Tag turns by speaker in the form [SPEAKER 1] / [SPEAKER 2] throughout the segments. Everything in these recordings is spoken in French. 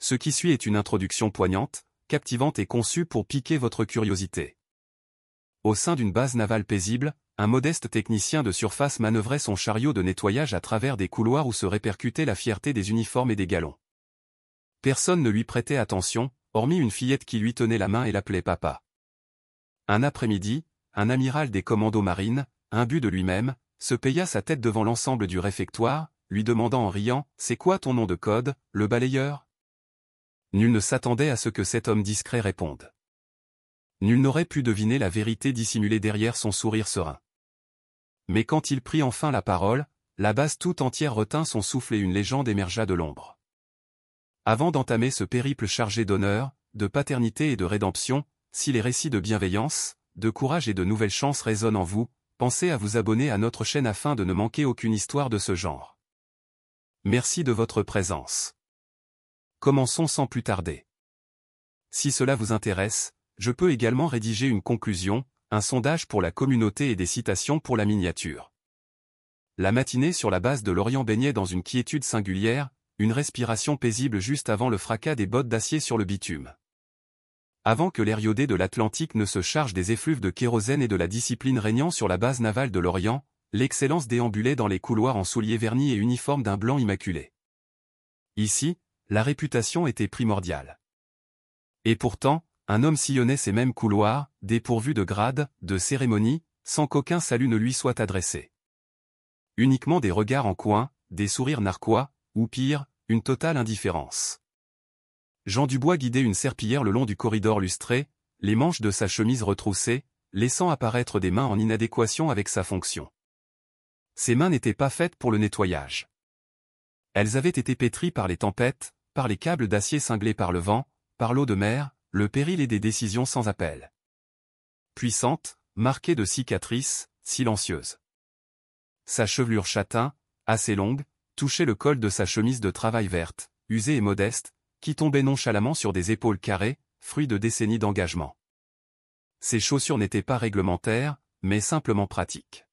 [SPEAKER 1] Ce qui suit est une introduction poignante, captivante et conçue pour piquer votre curiosité. Au sein d'une base navale paisible, un modeste technicien de surface manœuvrait son chariot de nettoyage à travers des couloirs où se répercutait la fierté des uniformes et des galons. Personne ne lui prêtait attention, hormis une fillette qui lui tenait la main et l'appelait papa. Un après-midi, un amiral des commandos marines, imbu de lui-même, se paya sa tête devant l'ensemble du réfectoire, lui demandant en riant « C'est quoi ton nom de code, le balayeur ?» Nul ne s'attendait à ce que cet homme discret réponde. Nul n'aurait pu deviner la vérité dissimulée derrière son sourire serein. Mais quand il prit enfin la parole, la base tout entière retint son souffle et une légende émergea de l'ombre. Avant d'entamer ce périple chargé d'honneur, de paternité et de rédemption, si les récits de bienveillance, de courage et de nouvelles chances résonnent en vous, pensez à vous abonner à notre chaîne afin de ne manquer aucune histoire de ce genre. Merci de votre présence. Commençons sans plus tarder. Si cela vous intéresse, je peux également rédiger une conclusion, un sondage pour la communauté et des citations pour la miniature. La matinée sur la base de l'Orient baignait dans une quiétude singulière, une respiration paisible juste avant le fracas des bottes d'acier sur le bitume. Avant que l'air iodé de l'Atlantique ne se charge des effluves de kérosène et de la discipline régnant sur la base navale de l'Orient, l'excellence déambulait dans les couloirs en souliers vernis et uniforme d'un blanc immaculé. Ici, la réputation était primordiale. Et pourtant, un homme sillonnait ces mêmes couloirs, dépourvu de grade, de cérémonie, sans qu'aucun salut ne lui soit adressé. Uniquement des regards en coin, des sourires narquois, ou pire, une totale indifférence. Jean Dubois guidait une serpillière le long du corridor lustré, les manches de sa chemise retroussées, laissant apparaître des mains en inadéquation avec sa fonction. Ces mains n'étaient pas faites pour le nettoyage. Elles avaient été pétries par les tempêtes, par les câbles d'acier cinglés par le vent, par l'eau de mer, le péril et des décisions sans appel. Puissante, marquée de cicatrices, silencieuse. Sa chevelure châtain, assez longue, touchait le col de sa chemise de travail verte, usée et modeste, qui tombait nonchalamment sur des épaules carrées, fruit de décennies d'engagement. Ses chaussures n'étaient pas réglementaires, mais simplement pratiques.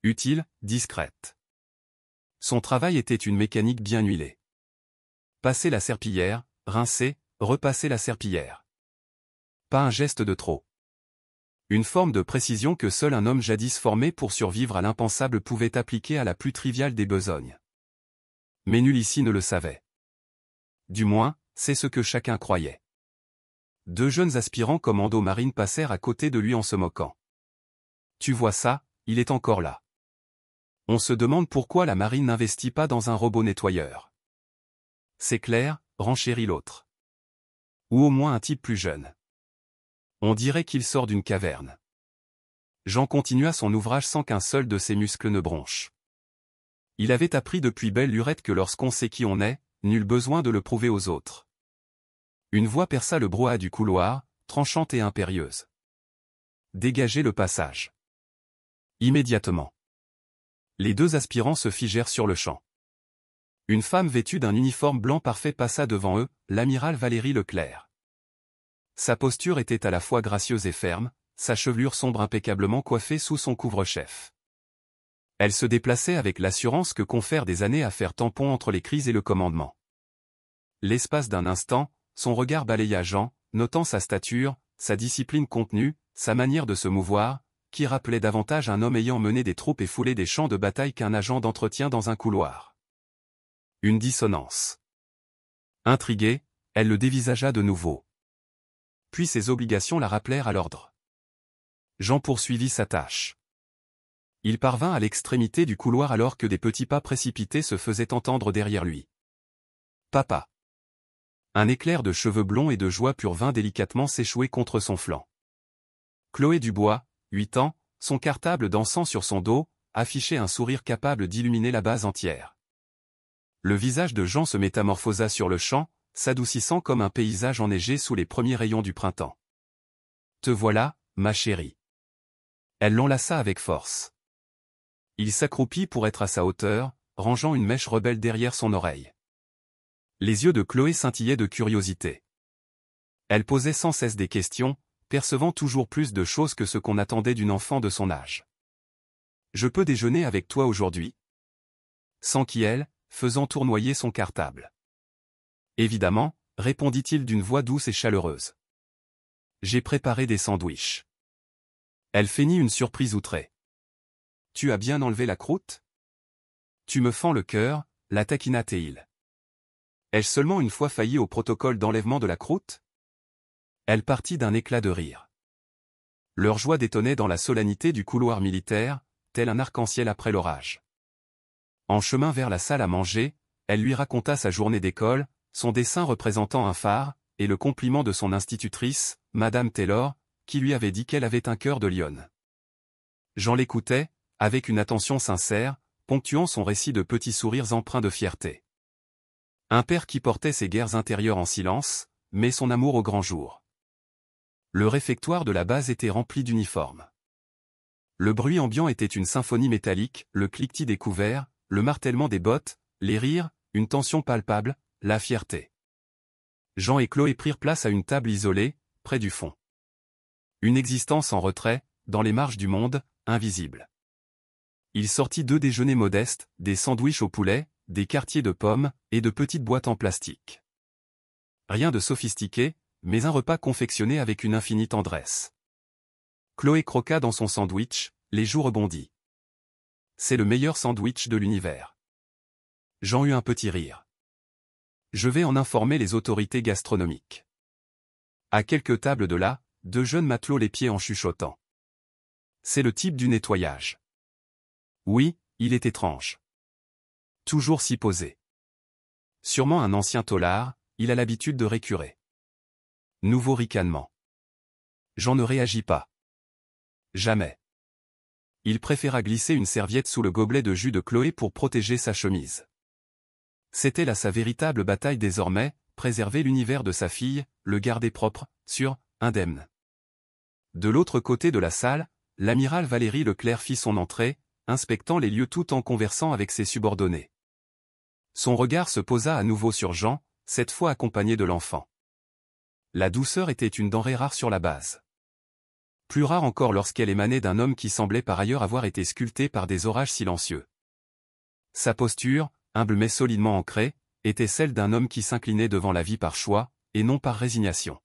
[SPEAKER 1] Utiles, discrètes. Son travail était une mécanique bien huilée. Passer la serpillière, rincer, repasser la serpillière. Pas un geste de trop. Une forme de précision que seul un homme jadis formé pour survivre à l'impensable pouvait appliquer à la plus triviale des besognes. Mais nul ici ne le savait. Du moins, c'est ce que chacun croyait. Deux jeunes aspirants commandos marines passèrent à côté de lui en se moquant. « Tu vois ça, il est encore là. On se demande pourquoi la marine n'investit pas dans un robot nettoyeur. » C'est clair, renchérit l'autre. Ou au moins un type plus jeune. On dirait qu'il sort d'une caverne. Jean continua son ouvrage sans qu'un seul de ses muscles ne bronche. Il avait appris depuis belle lurette que lorsqu'on sait qui on est, nul besoin de le prouver aux autres. Une voix perça le brouhaha du couloir, tranchante et impérieuse. Dégagez le passage. Immédiatement. Les deux aspirants se figèrent sur le champ. Une femme vêtue d'un uniforme blanc parfait passa devant eux, l'amiral Valérie Leclerc. Sa posture était à la fois gracieuse et ferme, sa chevelure sombre impeccablement coiffée sous son couvre-chef. Elle se déplaçait avec l'assurance que confèrent des années à faire tampon entre les crises et le commandement. L'espace d'un instant, son regard balaya Jean, notant sa stature, sa discipline contenue, sa manière de se mouvoir, qui rappelait davantage un homme ayant mené des troupes et foulé des champs de bataille qu'un agent d'entretien dans un couloir. Une dissonance. Intriguée, elle le dévisagea de nouveau. Puis ses obligations la rappelèrent à l'ordre. Jean poursuivit sa tâche. Il parvint à l'extrémité du couloir alors que des petits pas précipités se faisaient entendre derrière lui. « Papa !» Un éclair de cheveux blonds et de joie pur vint délicatement s'échouer contre son flanc. Chloé Dubois, 8 ans, son cartable dansant sur son dos, affichait un sourire capable d'illuminer la base entière. Le visage de Jean se métamorphosa sur le champ, s'adoucissant comme un paysage enneigé sous les premiers rayons du printemps. « Te voilà, ma chérie. » Elle l'enlaça avec force. Il s'accroupit pour être à sa hauteur, rangeant une mèche rebelle derrière son oreille. Les yeux de Chloé scintillaient de curiosité. Elle posait sans cesse des questions, percevant toujours plus de choses que ce qu'on attendait d'une enfant de son âge. « Je peux déjeuner avec toi aujourd'hui ?» s'enquit-elle, faisant tournoyer son cartable. Évidemment, répondit-il d'une voix douce et chaleureuse. J'ai préparé des sandwichs. Elle feignit une surprise outrée. Tu as bien enlevé la croûte? Tu me fends le cœur, la taquina Théil. Ai-je seulement une fois failli au protocole d'enlèvement de la croûte? Elle partit d'un éclat de rire. Leur joie détonnait dans la solennité du couloir militaire, tel un arc-en-ciel après l'orage. En chemin vers la salle à manger, elle lui raconta sa journée d'école, son dessin représentant un phare, et le compliment de son institutrice, Madame Taylor, qui lui avait dit qu'elle avait un cœur de lionne. Jean l'écoutait, avec une attention sincère, ponctuant son récit de petits sourires empreints de fierté. Un père qui portait ses guerres intérieures en silence, mais son amour au grand jour. Le réfectoire de la base était rempli d'uniformes. Le bruit ambiant était une symphonie métallique, le cliquetis des couverts, le martèlement des bottes, les rires, une tension palpable, la fierté. Jean et Chloé prirent place à une table isolée, près du fond. Une existence en retrait, dans les marges du monde, invisible. Il sortit 2 déjeuners modestes, des sandwichs au poulet, des quartiers de pommes, et de petites boîtes en plastique. Rien de sophistiqué, mais un repas confectionné avec une infinie tendresse. Chloé croqua dans son sandwich, les joues rebondies. C'est le meilleur sandwich de l'univers. Jean eut un petit rire. Je vais en informer les autorités gastronomiques. À quelques tables de là, 2 jeunes matelots les pieds en chuchotant. C'est le type du nettoyage. Oui, il est étrange. Toujours s'y poser. Sûrement un ancien tôlard, il a l'habitude de récurer. Nouveau ricanement. Jean ne réagit pas. Jamais. Il préféra glisser une serviette sous le gobelet de jus de Chloé pour protéger sa chemise. C'était là sa véritable bataille désormais, préserver l'univers de sa fille, le garder propre, sûr, indemne. De l'autre côté de la salle, l'amiral Valérie Leclerc fit son entrée, inspectant les lieux tout en conversant avec ses subordonnés. Son regard se posa à nouveau sur Jean, cette fois accompagné de l'enfant. La douceur était une denrée rare sur la base. Plus rare encore lorsqu'elle émanait d'un homme qui semblait par ailleurs avoir été sculpté par des orages silencieux. Sa posture, humble mais solidement ancrée, était celle d'un homme qui s'inclinait devant la vie par choix, et non par résignation.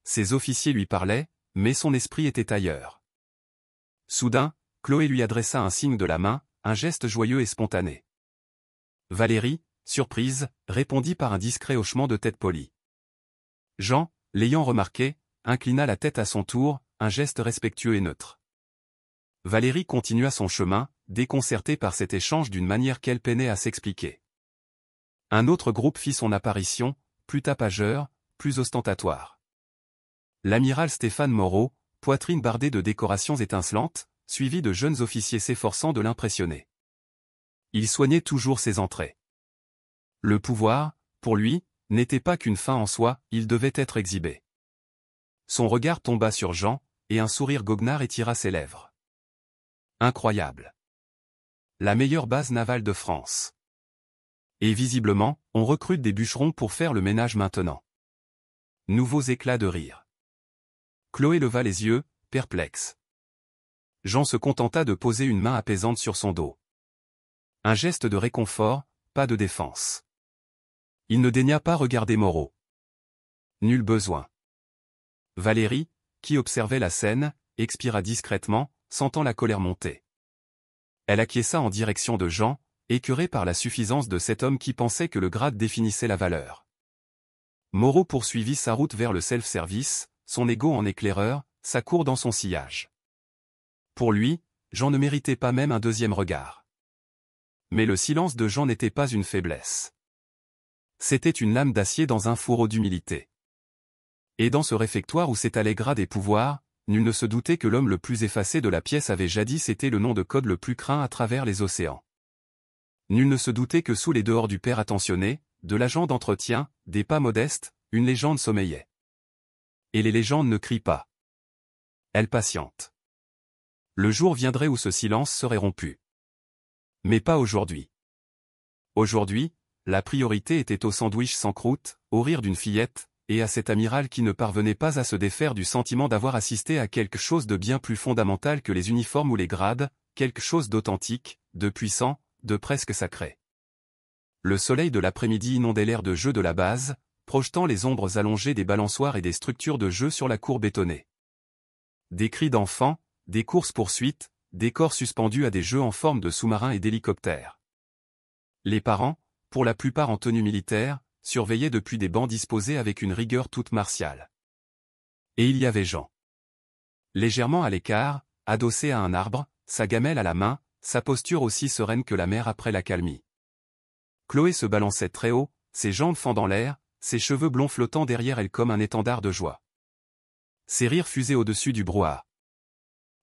[SPEAKER 1] Ses officiers lui parlaient, mais son esprit était ailleurs. Soudain, Chloé lui adressa un signe de la main, un geste joyeux et spontané. Valérie, surprise, répondit par un discret hochement de tête poli. Jean, l'ayant remarqué, inclina la tête à son tour, un geste respectueux et neutre. Valérie continua son chemin, déconcertée par cet échange d'une manière qu'elle peinait à s'expliquer. Un autre groupe fit son apparition, plus tapageur, plus ostentatoire. L'amiral Stéphane Moreau, poitrine bardée de décorations étincelantes, suivi de jeunes officiers s'efforçant de l'impressionner. Il soignait toujours ses entrées. Le pouvoir, pour lui, n'était pas qu'une fin en soi, il devait être exhibé. Son regard tomba sur Jean, et un sourire goguenard étira ses lèvres. Incroyable. La meilleure base navale de France. Et visiblement, on recrute des bûcherons pour faire le ménage maintenant. Nouveaux éclats de rire. Chloé leva les yeux, perplexe. Jean se contenta de poser une main apaisante sur son dos. Un geste de réconfort, pas de défense. Il ne daigna pas regarder Moreau. Nul besoin. Valérie, qui observait la scène, expira discrètement, sentant la colère monter. Elle acquiesça en direction de Jean, écœurée par la suffisance de cet homme qui pensait que le grade définissait la valeur. Moreau poursuivit sa route vers le self-service, son ego en éclaireur, sa cour dans son sillage. Pour lui, Jean ne méritait pas même un deuxième regard. Mais le silence de Jean n'était pas une faiblesse. C'était une lame d'acier dans un fourreau d'humilité. Et dans ce réfectoire où s'étalaient grade et pouvoir, nul ne se doutait que l'homme le plus effacé de la pièce avait jadis été le nom de code le plus craint à travers les océans. Nul ne se doutait que sous les dehors du père attentionné, de l'agent d'entretien, des pas modestes, une légende sommeillait. Et les légendes ne crient pas. Elles patientent. Le jour viendrait où ce silence serait rompu. Mais pas aujourd'hui. Aujourd'hui, la priorité était au sandwich sans croûte, au rire d'une fillette, et à cet amiral qui ne parvenait pas à se défaire du sentiment d'avoir assisté à quelque chose de bien plus fondamental que les uniformes ou les grades, quelque chose d'authentique, de puissant, de presque sacré. le soleil de l'après-midi inondait l'aire de jeu de la base, projetant les ombres allongées des balançoires et des structures de jeu sur la cour bétonnée. Des cris d'enfants, des courses-poursuites, des corps suspendus à des jeux en forme de sous-marins et d'hélicoptères. Les parents, pour la plupart en tenue militaire, surveillaient depuis des bancs disposés avec une rigueur toute martiale. Et il y avait Jean. Légèrement à l'écart, adossé à un arbre, sa gamelle à la main, sa posture aussi sereine que la mer après l'accalmie. Chloé se balançait très haut, ses jambes fendant l'air, ses cheveux blonds flottant derrière elle comme un étendard de joie. Ses rires fusaient au-dessus du brouhaha.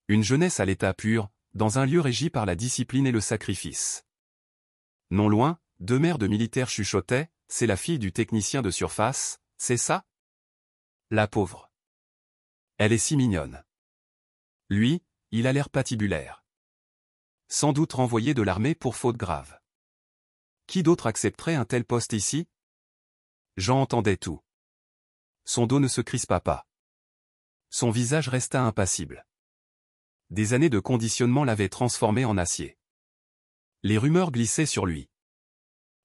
[SPEAKER 1] Une jeunesse à l'état pur, dans un lieu régi par la discipline et le sacrifice. Non loin, deux mères de militaires chuchotaient, « C'est la fille du technicien de surface, c'est ça ? La pauvre. Elle est si mignonne. Lui, il a l'air patibulaire. Sans doute renvoyé de l'armée pour faute grave. Qui d'autre accepterait un tel poste ici ? » Jean entendait tout. Son dos ne se crispa pas. Son visage resta impassible. Des années de conditionnement l'avaient transformé en acier. Les rumeurs glissaient sur lui.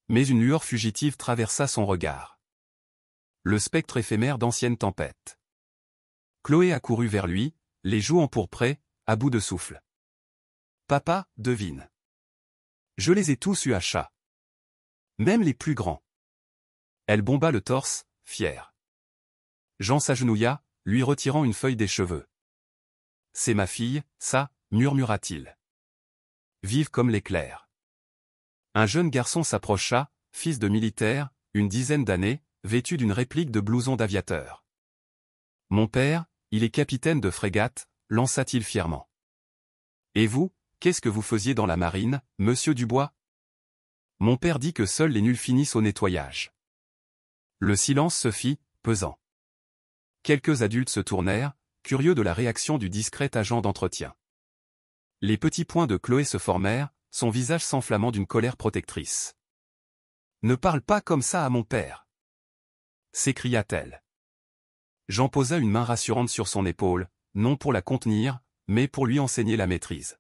[SPEAKER 1] Mais une lueur fugitive traversa son regard. Le spectre éphémère d'anciennes tempêtes. Chloé accourut vers lui, les joues empourprées, à bout de souffle. « Papa, devine. Je les ai tous eus à chat. Même les plus grands. » Elle bomba le torse, fière. Jean s'agenouilla, lui retirant une feuille des cheveux. « C'est ma fille, ça, murmura-t-il. Vive comme l'éclair. » Un jeune garçon s'approcha, fils de militaire, une dizaine d'années, vêtu d'une réplique de blouson d'aviateur. « Mon père, il est capitaine de frégate, » lança-t-il fièrement. « Et vous, qu'est-ce que vous faisiez dans la marine, monsieur Dubois ? » Mon père dit que seuls les nuls finissent au nettoyage. Le silence se fit, pesant. Quelques adultes se tournèrent, curieux de la réaction du discret agent d'entretien. Les petits poings de Chloé se formèrent, son visage s'enflammant d'une colère protectrice. « Ne parle pas comme ça à mon père !» s'écria-t-elle. Jean posa une main rassurante sur son épaule, non pour la contenir, mais pour lui enseigner la maîtrise.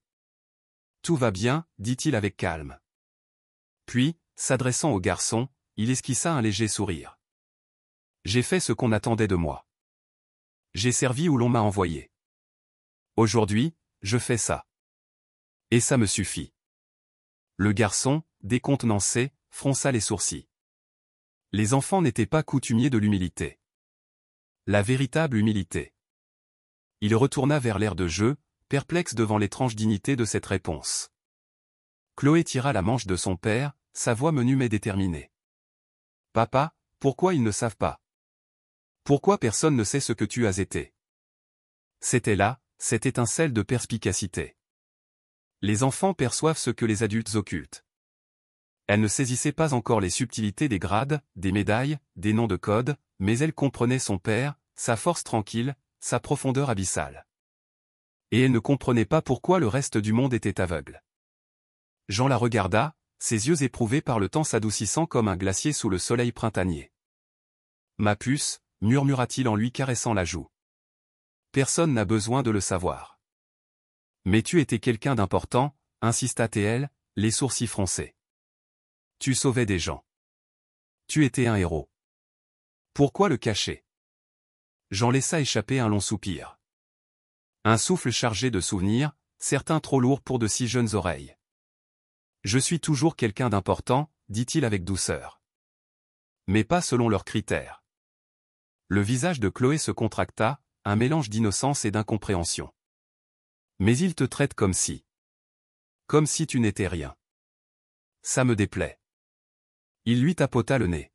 [SPEAKER 1] « Tout va bien, dit-il avec calme. Puis, s'adressant au garçon, il esquissa un léger sourire. « J'ai fait ce qu'on attendait de moi. J'ai servi où l'on m'a envoyé. Aujourd'hui, je fais ça. Et ça me suffit. » Le garçon, décontenancé, fronça les sourcils. Les enfants n'étaient pas coutumiers de l'humilité. La véritable humilité. Il retourna vers l'aire de jeu, perplexe devant l'étrange dignité de cette réponse. Chloé tira la manche de son père, sa voix menue mais déterminée. « Papa, pourquoi ils ne savent pas ? Pourquoi personne ne sait ce que tu as été ? » C'était là, cette étincelle de perspicacité. Les enfants perçoivent ce que les adultes occultent. Elle ne saisissait pas encore les subtilités des grades, des médailles, des noms de code, mais elle comprenait son père, sa force tranquille, sa profondeur abyssale. Et elle ne comprenait pas pourquoi le reste du monde était aveugle. Jean la regarda, ses yeux éprouvés par le temps s'adoucissant comme un glacier sous le soleil printanier. « Ma puce » murmura-t-il en lui caressant la joue. « Personne n'a besoin de le savoir. »« Mais tu étais quelqu'un d'important » insista TL, les sourcils froncés. « Tu sauvais des gens. Tu étais un héros. Pourquoi le cacher ?» Jean laissa échapper un long soupir. Un souffle chargé de souvenirs, certains trop lourds pour de si jeunes oreilles. « Je suis toujours quelqu'un d'important, » dit-il avec douceur. « Mais pas selon leurs critères. » Le visage de Chloé se contracta, un mélange d'innocence et d'incompréhension. « Mais il te traite comme si. Comme si tu n'étais rien. Ça me déplaît. » Il lui tapota le nez.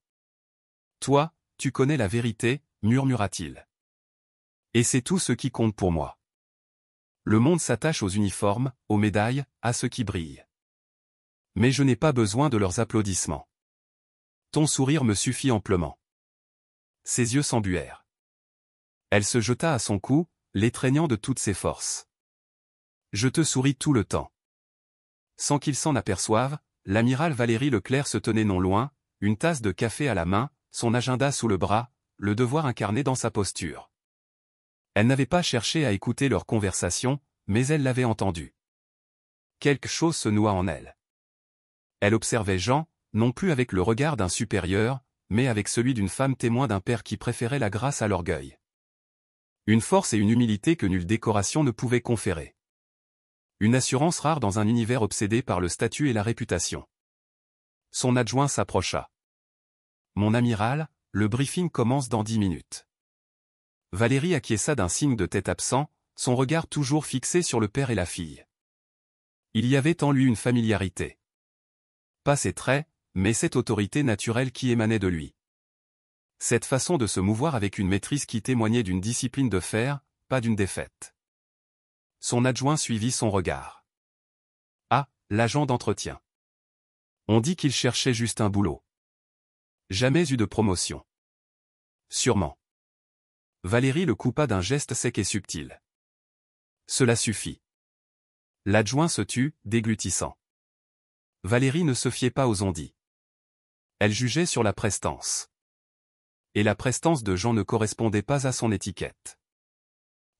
[SPEAKER 1] « Toi, tu connais la vérité, » murmura-t-il. « Et c'est tout ce qui compte pour moi. Le monde s'attache aux uniformes, aux médailles, à ce qui brille. Mais je n'ai pas besoin de leurs applaudissements. Ton sourire me suffit amplement. » Ses yeux s'embuèrent. Elle se jeta à son cou, l'étreignant de toutes ses forces. « Je te souris tout le temps. » Sans qu'il s'en aperçoive, l'amiral Valérie Leclerc se tenait non loin, une tasse de café à la main, son agenda sous le bras, le devoir incarné dans sa posture. Elle n'avait pas cherché à écouter leur conversation, mais elle l'avait entendu. Quelque chose se noua en elle. Elle observait Jean, non plus avec le regard d'un supérieur, mais avec celui d'une femme témoin d'un père qui préférait la grâce à l'orgueil. Une force et une humilité que nulle décoration ne pouvait conférer. Une assurance rare dans un univers obsédé par le statut et la réputation. Son adjoint s'approcha. « Mon amiral, le briefing commence dans 10 minutes. » Valérie acquiesça d'un signe de tête absent, son regard toujours fixé sur le père et la fille. Il y avait en lui une familiarité. Pas ses traits, mais cette autorité naturelle qui émanait de lui. Cette façon de se mouvoir avec une maîtrise qui témoignait d'une discipline de fer, pas d'une défaite. Son adjoint suivit son regard. Ah, l'agent d'entretien. On dit qu'il cherchait juste un boulot. Jamais eu de promotion. Sûrement. Valérie le coupa d'un geste sec et subtil. Cela suffit. L'adjoint se tut, déglutissant. Valérie ne se fiait pas aux on-dit. Elle jugeait sur la prestance. Et la prestance de Jean ne correspondait pas à son étiquette.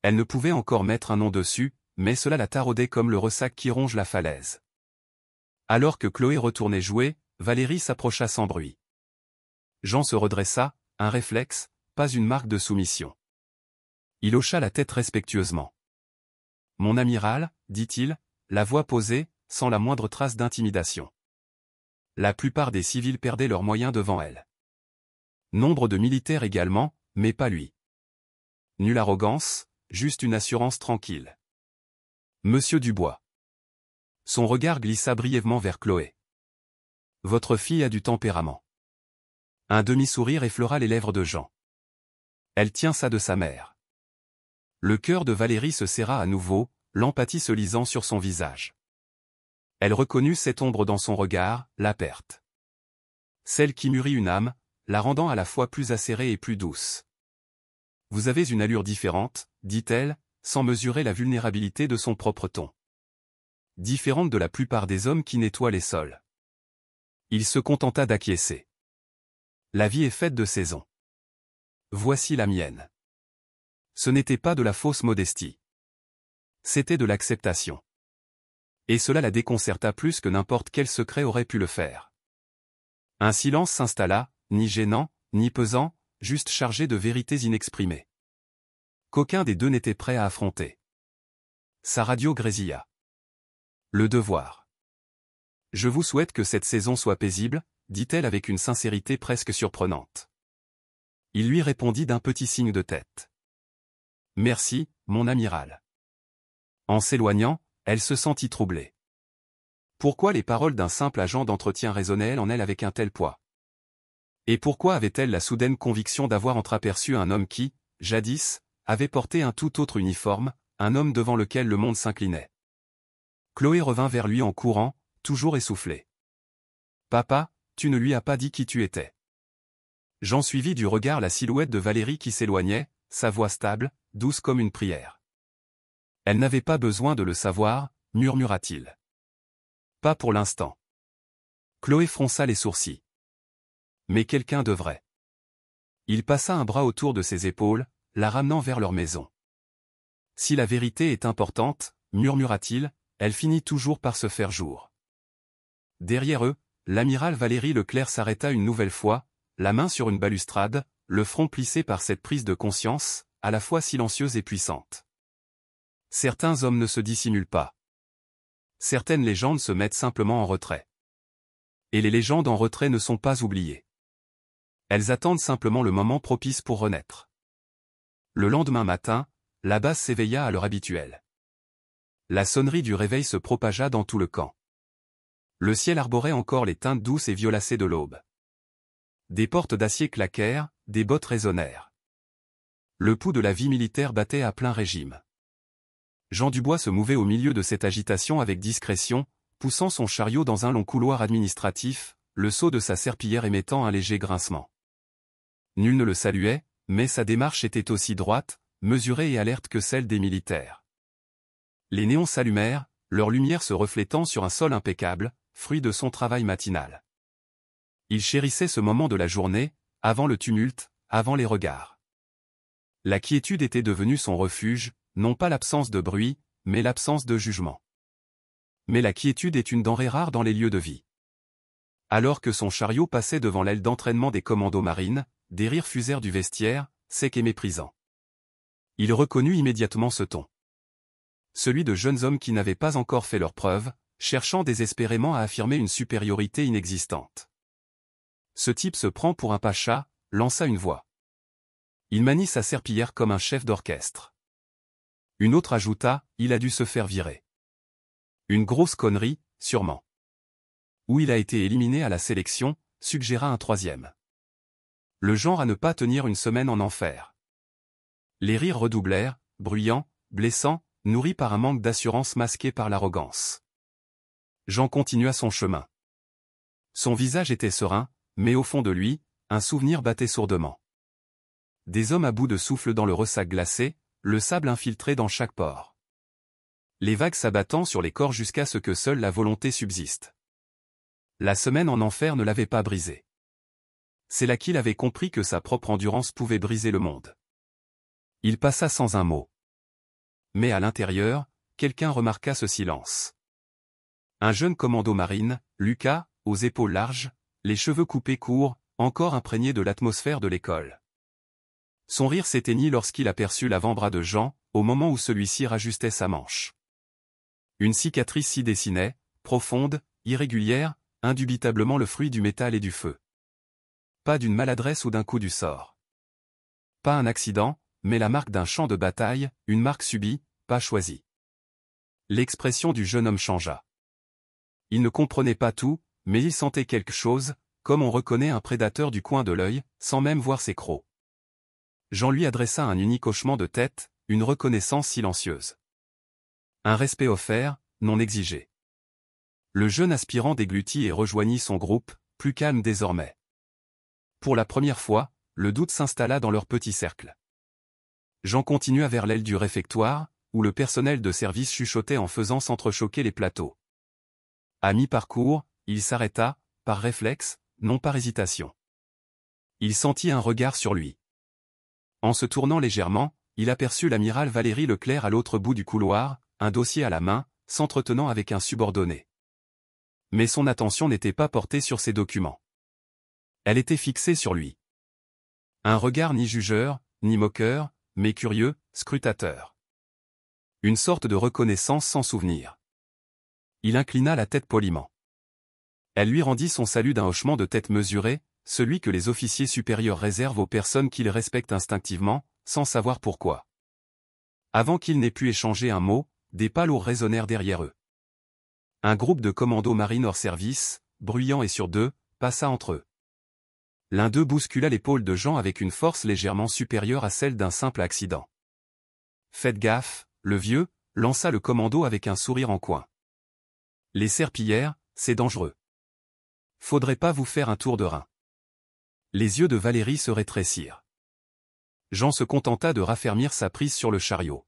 [SPEAKER 1] Elle ne pouvait encore mettre un nom dessus, mais cela la taraudait comme le ressac qui ronge la falaise. Alors que Chloé retournait jouer, Valérie s'approcha sans bruit. Jean se redressa, un réflexe, pas une marque de soumission. Il hocha la tête respectueusement. « Mon amiral, dit-il, la voix posée, sans la moindre trace d'intimidation. » La plupart des civils perdaient leurs moyens devant elle. Nombre de militaires également, mais pas lui. Nulle arrogance, juste une assurance tranquille. « Monsieur Dubois. » Son regard glissa brièvement vers Chloé. « Votre fille a du tempérament. » Un demi-sourire effleura les lèvres de Jean. « Elle tient ça de sa mère. » Le cœur de Valérie se serra à nouveau, l'empathie se lisant sur son visage. Elle reconnut cette ombre dans son regard, la perte. Celle qui mûrit une âme, la rendant à la fois plus acérée et plus douce. « Vous avez une allure différente, » dit-elle, sans mesurer la vulnérabilité de son propre ton. Différente de la plupart des hommes qui nettoient les sols. Il se contenta d'acquiescer. La vie est faite de saisons. Voici la mienne. Ce n'était pas de la fausse modestie. C'était de l'acceptation. Et cela la déconcerta plus que n'importe quel secret aurait pu le faire. Un silence s'installa, ni gênant, ni pesant, juste chargé de vérités inexprimées. Qu'aucun des deux n'était prêt à affronter. Sa radio grésilla. Le devoir. « Je vous souhaite que cette saison soit paisible, » dit-elle avec une sincérité presque surprenante. Il lui répondit d'un petit signe de tête. « Merci, mon amiral. » En s'éloignant, elle se sentit troublée. Pourquoi les paroles d'un simple agent d'entretien résonnaient-elles en elle avec un tel poids? Et pourquoi avait-elle la soudaine conviction d'avoir entreaperçu un homme qui, jadis, avait porté un tout autre uniforme, un homme devant lequel le monde s'inclinait? Chloé revint vers lui en courant, toujours essoufflée. « Papa, tu ne lui as pas dit qui tu étais. » Jean suivit du regard la silhouette de Valérie qui s'éloignait, sa voix stable, douce comme une prière. « Elle n'avait pas besoin de le savoir, » murmura-t-il. « Pas pour l'instant. » Chloé fronça les sourcils. « Mais quelqu'un devrait. » Il passa un bras autour de ses épaules, la ramenant vers leur maison. « Si la vérité est importante, » murmura-t-il, elle finit toujours par se faire jour. Derrière eux, l'amiral Valérie Leclerc s'arrêta une nouvelle fois, la main sur une balustrade, le front plissé par cette prise de conscience, à la fois silencieuse et puissante. Certains hommes ne se dissimulent pas. Certaines légendes se mettent simplement en retrait. Et les légendes en retrait ne sont pas oubliées. Elles attendent simplement le moment propice pour renaître. Le lendemain matin, la base s'éveilla à l'heure habituelle. La sonnerie du réveil se propagea dans tout le camp. Le ciel arborait encore les teintes douces et violacées de l'aube. Des portes d'acier claquèrent, des bottes résonnèrent. Le pouls de la vie militaire battait à plein régime. Jean Dubois se mouvait au milieu de cette agitation avec discrétion, poussant son chariot dans un long couloir administratif, le seau de sa serpillière émettant un léger grincement. Nul ne le saluait, mais sa démarche était aussi droite, mesurée et alerte que celle des militaires. Les néons s'allumèrent, leur lumière se reflétant sur un sol impeccable, fruit de son travail matinal. Il chérissait ce moment de la journée, avant le tumulte, avant les regards. La quiétude était devenue son refuge, non pas l'absence de bruit, mais l'absence de jugement. Mais la quiétude est une denrée rare dans les lieux de vie. Alors que son chariot passait devant l'aile d'entraînement des commandos marines, des rires fusèrent du vestiaire, secs et méprisants. Il reconnut immédiatement ce ton. Celui de jeunes hommes qui n'avaient pas encore fait leurs preuves, cherchant désespérément à affirmer une supériorité inexistante. Ce type se prend pour un pacha, lança une voix. Il manie sa serpillière comme un chef d'orchestre. Une autre ajouta, il a dû se faire virer. Une grosse connerie, sûrement. Ou il a été éliminé à la sélection, suggéra un troisième. Le genre à ne pas tenir une semaine en enfer. Les rires redoublèrent, bruyants, blessants, nourris par un manque d'assurance masqué par l'arrogance. Jean continua son chemin. Son visage était serein, mais au fond de lui, un souvenir battait sourdement. Des hommes à bout de souffle dans le ressac glacé, le sable infiltré dans chaque pore. Les vagues s'abattant sur les corps jusqu'à ce que seule la volonté subsiste. La semaine en enfer ne l'avait pas brisé. C'est là qu'il avait compris que sa propre endurance pouvait briser le monde. Il passa sans un mot. Mais à l'intérieur, quelqu'un remarqua ce silence. Un jeune commando marine, Lucas, aux épaules larges, les cheveux coupés courts, encore imprégné de l'atmosphère de l'école. Son rire s'éteignit lorsqu'il aperçut l'avant-bras de Jean, au moment où celui-ci rajustait sa manche. Une cicatrice s'y dessinait, profonde, irrégulière, indubitablement le fruit du métal et du feu. Pas d'une maladresse ou d'un coup du sort. Pas un accident, mais la marque d'un champ de bataille, une marque subie, pas choisie. L'expression du jeune homme changea. Il ne comprenait pas tout, mais il sentait quelque chose, comme on reconnaît un prédateur du coin de l'œil, sans même voir ses crocs. Jean lui adressa un unique hochement de tête, une reconnaissance silencieuse. Un respect offert, non exigé. Le jeune aspirant déglutit et rejoignit son groupe, plus calme désormais. Pour la première fois, le doute s'installa dans leur petit cercle. Jean continua vers l'aile du réfectoire, où le personnel de service chuchotait en faisant s'entrechoquer les plateaux. À mi-parcours, il s'arrêta, par réflexe, non par hésitation. Il sentit un regard sur lui. En se tournant légèrement, il aperçut l'amiral Valérie Leclerc à l'autre bout du couloir, un dossier à la main, s'entretenant avec un subordonné. Mais son attention n'était pas portée sur ses documents. Elle était fixée sur lui. Un regard ni jugeur, ni moqueur, mais curieux, scrutateur. Une sorte de reconnaissance sans souvenir. Il inclina la tête poliment. Elle lui rendit son salut d'un hochement de tête mesuré, celui que les officiers supérieurs réservent aux personnes qu'ils respectent instinctivement, sans savoir pourquoi. Avant qu'ils n'aient pu échanger un mot, des pas lourds résonnèrent derrière eux. Un groupe de commandos marines hors service, bruyant et sur deux, passa entre eux. L'un d'eux bouscula l'épaule de Jean avec une force légèrement supérieure à celle d'un simple accident. « Faites gaffe », le vieux, lança le commando avec un sourire en coin. « Les serpillières, c'est dangereux. Faudrait pas vous faire un tour de rein. » Les yeux de Valérie se rétrécirent. Jean se contenta de raffermir sa prise sur le chariot.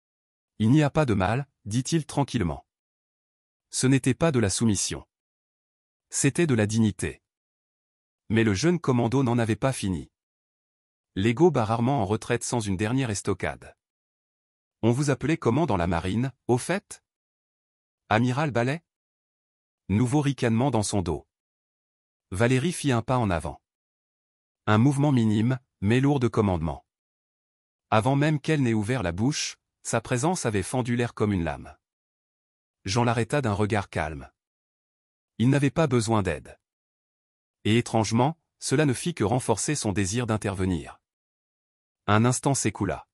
[SPEAKER 1] « Il n'y a pas de mal, dit-il tranquillement. Ce n'était pas de la soumission. C'était de la dignité. » Mais le jeune commando n'en avait pas fini. L'ego bat rarement en retraite sans une dernière estocade. « On vous appelait comment dans la marine, au fait ? Amiral Ballet ?» Nouveau ricanement dans son dos. Valérie fit un pas en avant. Un mouvement minime, mais lourd de commandement. Avant même qu'elle n'ait ouvert la bouche, sa présence avait fendu l'air comme une lame. Jean l'arrêta d'un regard calme. Il n'avait pas besoin d'aide. Et étrangement, cela ne fit que renforcer son désir d'intervenir. Un instant s'écoula.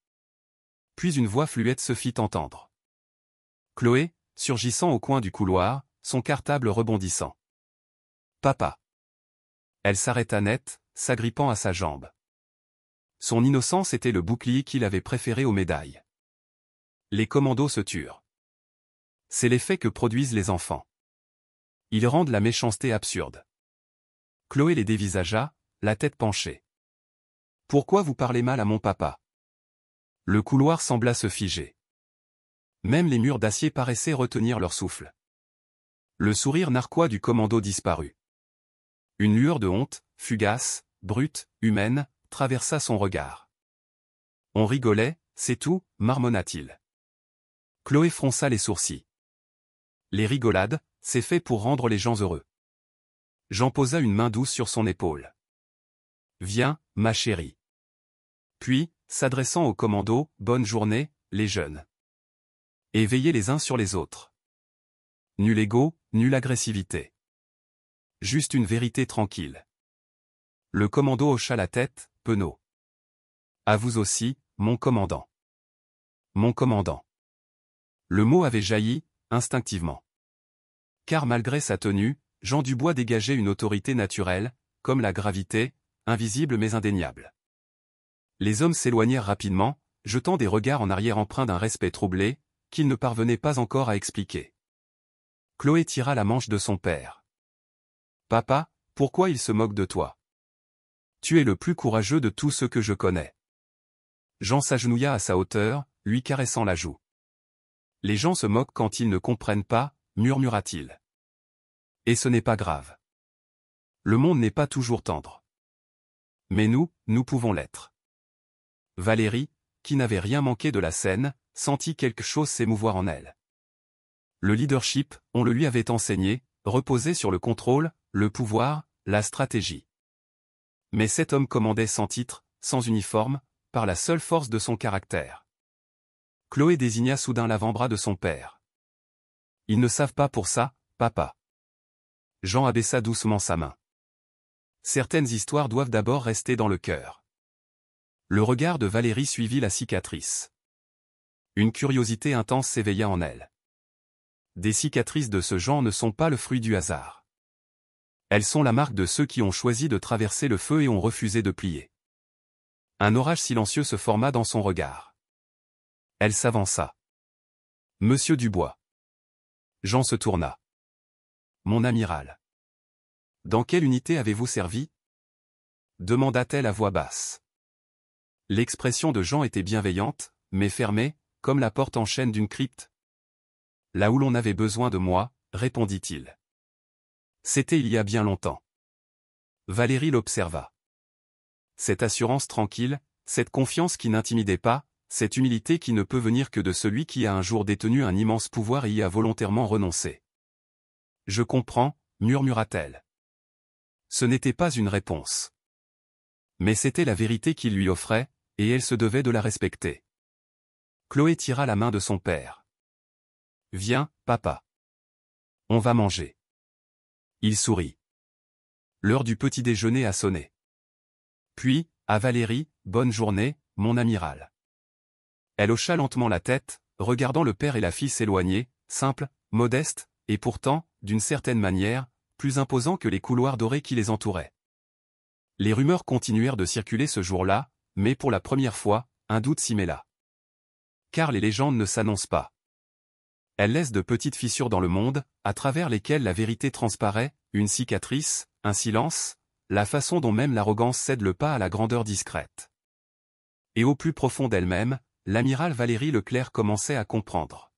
[SPEAKER 1] Puis une voix fluette se fit entendre. Chloé, surgissant au coin du couloir, son cartable rebondissant. « Papa !» Elle s'arrêta net, s'agrippant à sa jambe. Son innocence était le bouclier qu'il avait préféré aux médailles. Les commandos se turent. C'est l'effet que produisent les enfants. Ils rendent la méchanceté absurde. Chloé les dévisagea, la tête penchée. « Pourquoi vous parlez mal à mon papa ?» Le couloir sembla se figer. Même les murs d'acier paraissaient retenir leur souffle. Le sourire narquois du commando disparut. Une lueur de honte, fugace, brute, humaine, traversa son regard. « On rigolait, c'est tout, marmonna-t-il. » Chloé fronça les sourcils. « Les rigolades, c'est fait pour rendre les gens heureux. Jean posa une main douce sur son épaule. Viens, ma chérie. Puis, s'adressant au commando, bonne journée, les jeunes. Et veillez les uns sur les autres. Nul ego, nulle agressivité. Juste une vérité tranquille. Le commando hocha la tête, penaud. À vous aussi, mon commandant. Mon commandant. Le mot avait jailli, instinctivement. Car malgré sa tenue, Jean Dubois dégageait une autorité naturelle, comme la gravité, invisible mais indéniable. Les hommes s'éloignèrent rapidement, jetant des regards en arrière empreints d'un respect troublé, qu'ils ne parvenaient pas encore à expliquer. Chloé tira la manche de son père. « Papa, pourquoi il se moque de toi? Tu es le plus courageux de tous ceux que je connais. » Jean s'agenouilla à sa hauteur, lui caressant la joue. « Les gens se moquent quand ils ne comprennent pas, » murmura-t-il. « Et ce n'est pas grave. Le monde n'est pas toujours tendre. Mais nous pouvons l'être. » Valérie, qui n'avait rien manqué de la scène, sentit quelque chose s'émouvoir en elle. Le leadership, on le lui avait enseigné, reposait sur le contrôle, le pouvoir, la stratégie. Mais cet homme commandait sans titre, sans uniforme, par la seule force de son caractère. Chloé désigna soudain l'avant-bras de son père. « Ils ne savent pas pour ça, papa. » Jean abaissa doucement sa main. Certaines histoires doivent d'abord rester dans le cœur. Le regard de Valérie suivit la cicatrice. Une curiosité intense s'éveilla en elle. Des cicatrices de ce genre ne sont pas le fruit du hasard. Elles sont la marque de ceux qui ont choisi de traverser le feu et ont refusé de plier. Un orage silencieux se forma dans son regard. Elle s'avança. « Monsieur Dubois. » Jean se tourna. « Mon amiral. Dans quelle unité avez-vous servi ?» demanda-t-elle à voix basse. L'expression de Jean était bienveillante, mais fermée, comme la porte en chêne d'une crypte. « Là où l'on avait besoin de moi, » répondit-il. « C'était il y a bien longtemps. » Valérie l'observa. Cette assurance tranquille, cette confiance qui n'intimidait pas, cette humilité qui ne peut venir que de celui qui a un jour détenu un immense pouvoir et y a volontairement renoncé. « Je comprends, » murmura-t-elle. Ce n'était pas une réponse. Mais c'était la vérité qu'il lui offrait, et elle se devait de la respecter. Chloé tira la main de son père. « Viens, papa. On va manger. » Il sourit. L'heure du petit déjeuner a sonné. Puis, à Valérie, « Bonne journée, mon amiral. » Elle hocha lentement la tête, regardant le père et la fille s'éloigner, simple, modeste, et pourtant, d'une certaine manière, plus imposant que les couloirs dorés qui les entouraient. Les rumeurs continuèrent de circuler ce jour-là, mais pour la première fois, un doute s'y mêla. Car les légendes ne s'annoncent pas. Elles laissent de petites fissures dans le monde, à travers lesquelles la vérité transparaît, une cicatrice, un silence, la façon dont même l'arrogance cède le pas à la grandeur discrète. Et au plus profond d'elle-même, l'amiral Valérie Leclerc commençait à comprendre.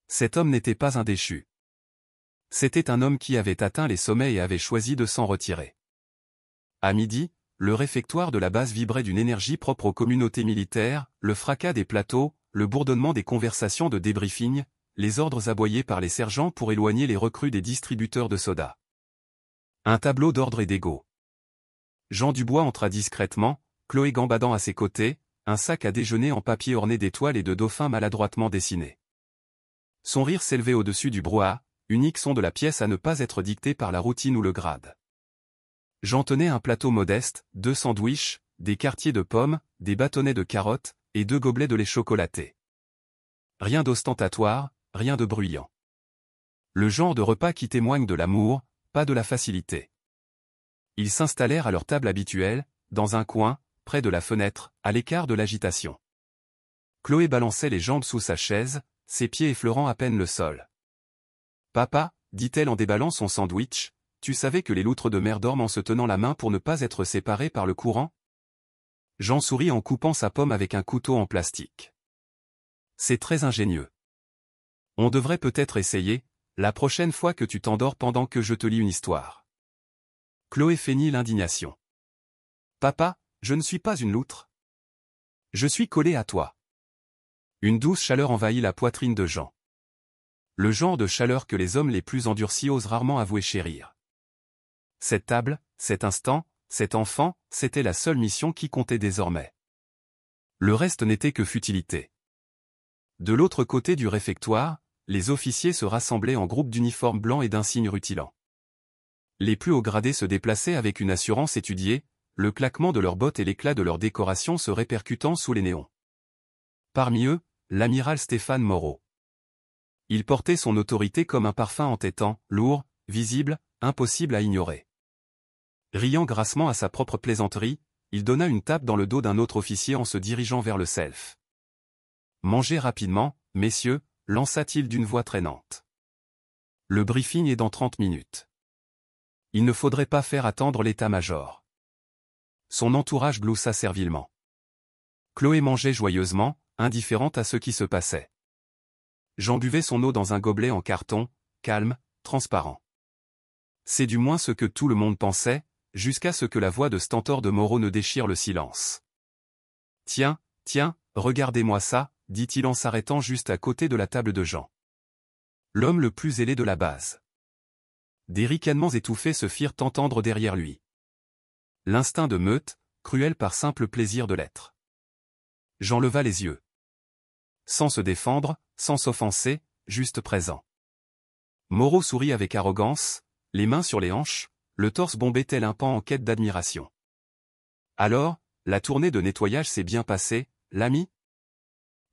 [SPEAKER 1] Cet homme n'était pas un déchu. C'était un homme qui avait atteint les sommets et avait choisi de s'en retirer. À midi, le réfectoire de la base vibrait d'une énergie propre aux communautés militaires, le fracas des plateaux, le bourdonnement des conversations de débriefing, les ordres aboyés par les sergents pour éloigner les recrues des distributeurs de soda. Un tableau d'ordre et d'ego. Jean Dubois entra discrètement, Chloé gambadant à ses côtés, un sac à déjeuner en papier orné d'étoiles et de dauphins maladroitement dessinés. Son rire s'élevait au-dessus du brouhaha, unique son de la pièce à ne pas être dicté par la routine ou le grade. Jean tenait un plateau modeste, 2 sandwichs, des quartiers de pommes, des bâtonnets de carottes, et 2 gobelets de lait chocolaté. Rien d'ostentatoire, rien de bruyant. Le genre de repas qui témoigne de l'amour, pas de la facilité. Ils s'installèrent à leur table habituelle, dans un coin, près de la fenêtre, à l'écart de l'agitation. Chloé balançait les jambes sous sa chaise, ses pieds effleurant à peine le sol. « Papa, » dit-elle en déballant son sandwich, « tu savais que les loutres de mer dorment en se tenant la main pour ne pas être séparées par le courant ?» Jean sourit en coupant sa pomme avec un couteau en plastique. « C'est très ingénieux. On devrait peut-être essayer, la prochaine fois que tu t'endors pendant que je te lis une histoire. » Chloé feignit l'indignation. « Papa, je ne suis pas une loutre. Je suis collée à toi. » Une douce chaleur envahit la poitrine de Jean. Le genre de chaleur que les hommes les plus endurcis osent rarement avouer chérir. Cette table, cet instant, cet enfant, c'était la seule mission qui comptait désormais. Le reste n'était que futilité. De l'autre côté du réfectoire, les officiers se rassemblaient en groupes d'uniformes blancs et d'insignes rutilants. Les plus hauts gradés se déplaçaient avec une assurance étudiée, le claquement de leurs bottes et l'éclat de leurs décorations se répercutant sous les néons. Parmi eux, l'amiral Stéphane Moreau. Il portait son autorité comme un parfum entêtant, lourd, visible, impossible à ignorer. Riant grassement à sa propre plaisanterie, il donna une tape dans le dos d'un autre officier en se dirigeant vers le self. « Mangez rapidement, messieurs », lança-t-il d'une voix traînante. « Le briefing est dans 30 minutes. Il ne faudrait pas faire attendre l'état-major. » Son entourage gloussa servilement. Chloé mangeait joyeusement, indifférente à ce qui se passait. Jean buvait son eau dans un gobelet en carton, calme, transparent. C'est du moins ce que tout le monde pensait, jusqu'à ce que la voix de stentor de Moreau ne déchire le silence. « Tiens, regardez-moi ça », dit-il en s'arrêtant juste à côté de la table de Jean. L'homme le plus ailé de la base. Des ricanements étouffés se firent entendre derrière lui. L'instinct de meute, cruel par simple plaisir de l'être. Jean leva les yeux. Sans se défendre, sans s'offenser, juste présent. Moreau sourit avec arrogance, les mains sur les hanches, le torse bombé tel un pan en quête d'admiration. « Alors, la tournée de nettoyage s'est bien passée, l'ami ?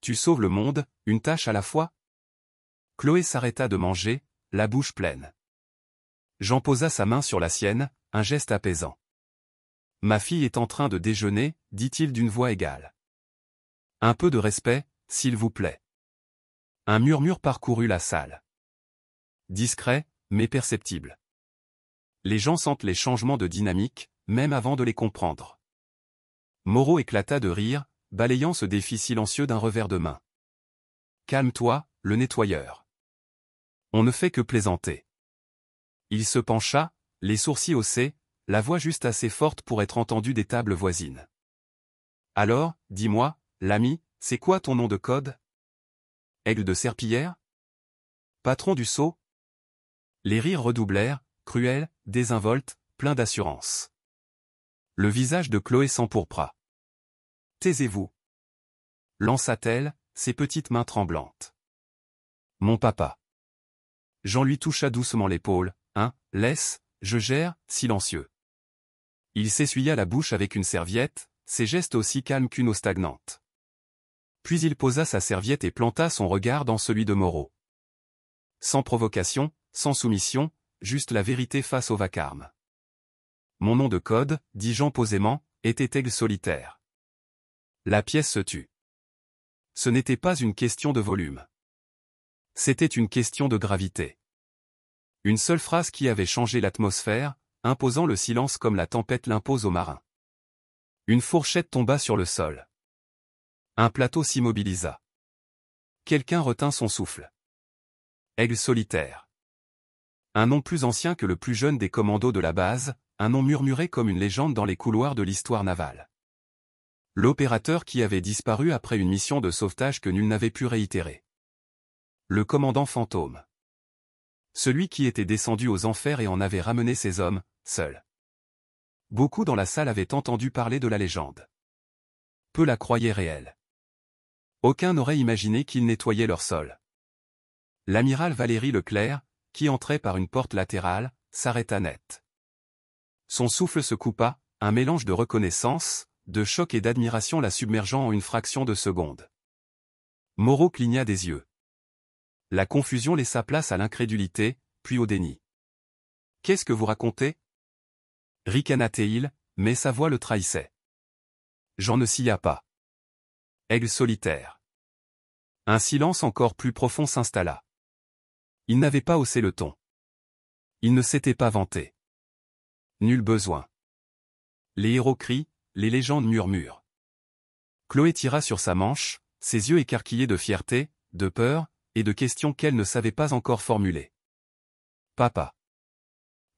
[SPEAKER 1] Tu sauves le monde, une tâche à la fois ?» Chloé s'arrêta de manger, la bouche pleine. Jean posa sa main sur la sienne, un geste apaisant. « Ma fille est en train de déjeuner, dit-il d'une voix égale. Un peu de respect, s'il vous plaît. » Un murmure parcourut la salle. Discret, mais perceptible. Les gens sentent les changements de dynamique, même avant de les comprendre. Moreau éclata de rire, balayant ce défi silencieux d'un revers de main. « Calme-toi, le nettoyeur. On ne fait que plaisanter. » Il se pencha, les sourcils haussés, la voix juste assez forte pour être entendue des tables voisines. « Alors, dis-moi, l'ami, c'est quoi ton nom de code ? Aigle de Serpillière ? Patron du Sceau ?» Les rires redoublèrent, cruels, désinvoltes, pleins d'assurance. Le visage de Chloé s'empourpra. « Taisez-vous » lança-t-elle, ses petites mains tremblantes. « Mon papa. » Jean lui toucha doucement l'épaule. « Hein, laisse, je gère, silencieux. » Il s'essuya la bouche avec une serviette, ses gestes aussi calmes qu'une eau stagnante. Puis il posa sa serviette et planta son regard dans celui de Moreau. Sans provocation, sans soumission, juste la vérité face au vacarme. « Mon nom de code, dit Jean posément, était Aigle solitaire. » La pièce se tut. Ce n'était pas une question de volume. C'était une question de gravité. Une seule phrase qui avait changé l'atmosphère, imposant le silence comme la tempête l'impose aux marins. Une fourchette tomba sur le sol. Un plateau s'immobilisa. Quelqu'un retint son souffle. Aigle solitaire. Un nom plus ancien que le plus jeune des commandos de la base, un nom murmuré comme une légende dans les couloirs de l'histoire navale. L'opérateur qui avait disparu après une mission de sauvetage que nul n'avait pu réitérer. Le commandant fantôme. Celui qui était descendu aux enfers et en avait ramené ses hommes, seul. Beaucoup dans la salle avaient entendu parler de la légende. Peu la croyaient réelle. Aucun n'aurait imaginé qu'il nettoyait leur sol. L'amiral Valéry Leclerc, qui entrait par une porte latérale, s'arrêta net. Son souffle se coupa, un mélange de reconnaissance, de choc et d'admiration la submergeant en une fraction de seconde. Moreau cligna des yeux. La confusion laissa place à l'incrédulité, puis au déni. « Qu'est-ce que vous racontez » ricana-t-il, mais sa voix le trahissait. Jean ne scia pas. Aigle solitaire. Un silence encore plus profond s'installa. Il n'avait pas haussé le ton. Il ne s'était pas vanté. Nul besoin. Les héros crient, les légendes murmurent. Chloé tira sur sa manche, ses yeux écarquillés de fierté, de peur, et de questions qu'elle ne savait pas encore formuler. « Papa. »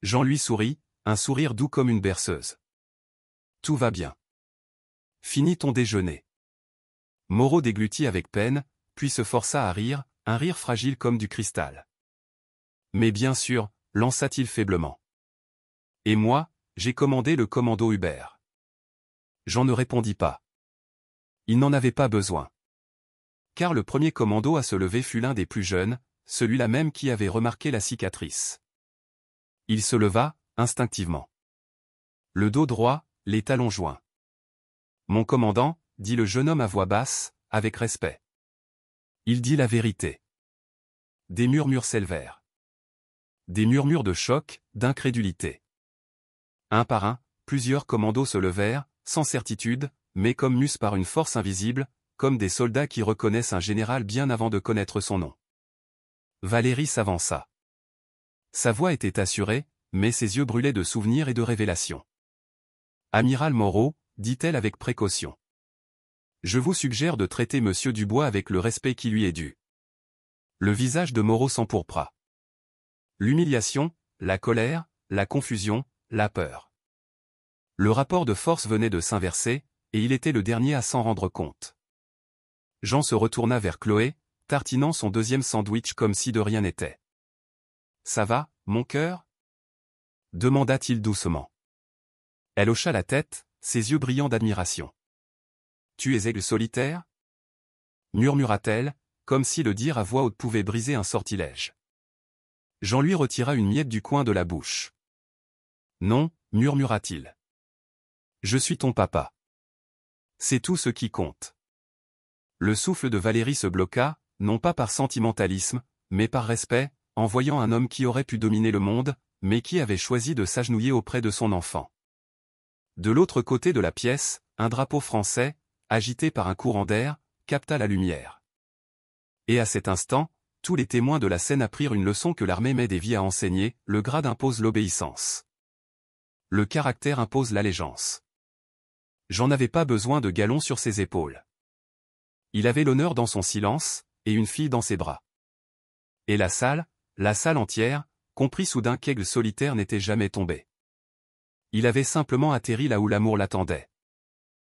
[SPEAKER 1] Jean lui sourit, un sourire doux comme une berceuse. « Tout va bien. Finis ton déjeuner. » Moreau déglutit avec peine, puis se força à rire, un rire fragile comme du cristal. « Mais bien sûr, lança-t-il faiblement. Et moi, j'ai commandé le commando Uber. Jean ne répondit pas. Il n'en avait pas besoin. Car le premier commando à se lever fut l'un des plus jeunes, celui-là même qui avait remarqué la cicatrice. Il se leva, instinctivement. Le dos droit, les talons joints. « Mon commandant », dit le jeune homme à voix basse, avec respect. Il dit la vérité. Des murmures s'élevèrent. Des murmures de choc, d'incrédulité. Un par un, plusieurs commandos se levèrent, sans certitude, mais comme mus par une force invisible, comme des soldats qui reconnaissent un général bien avant de connaître son nom. Valérie s'avança. Sa voix était assurée, mais ses yeux brûlaient de souvenirs et de révélations. « Amiral Moreau, dit-elle avec précaution. Je vous suggère de traiter Monsieur Dubois avec le respect qui lui est dû. » Le visage de Moreau s'empourpra. L'humiliation, la colère, la confusion, la peur. Le rapport de force venait de s'inverser, et il était le dernier à s'en rendre compte. Jean se retourna vers Chloé, tartinant son deuxième sandwich comme si de rien n'était. « Ça va, mon cœur » demanda-t-il doucement. Elle hocha la tête, ses yeux brillants d'admiration. « Tu es aigle solitaire » murmura-t-elle, comme si le dire à voix haute pouvait briser un sortilège. Jean lui retira une miette du coin de la bouche. « Non, murmura-t-il. Je suis ton papa. C'est tout ce qui compte. » Le souffle de Valérie se bloqua, non pas par sentimentalisme, mais par respect, en voyant un homme qui aurait pu dominer le monde, mais qui avait choisi de s'agenouiller auprès de son enfant. De l'autre côté de la pièce, un drapeau français, agité par un courant d'air, capta la lumière. Et à cet instant, tous les témoins de la scène apprirent une leçon que l'armée met des vies à enseigner, le grade impose l'obéissance. Le caractère impose l'allégeance. Jean n'avait pas besoin de galons sur ses épaules. Il avait l'honneur dans son silence, et une fille dans ses bras. Et la salle entière, comprit soudain qu'Aigle solitaire n'était jamais tombé. Il avait simplement atterri là où l'amour l'attendait.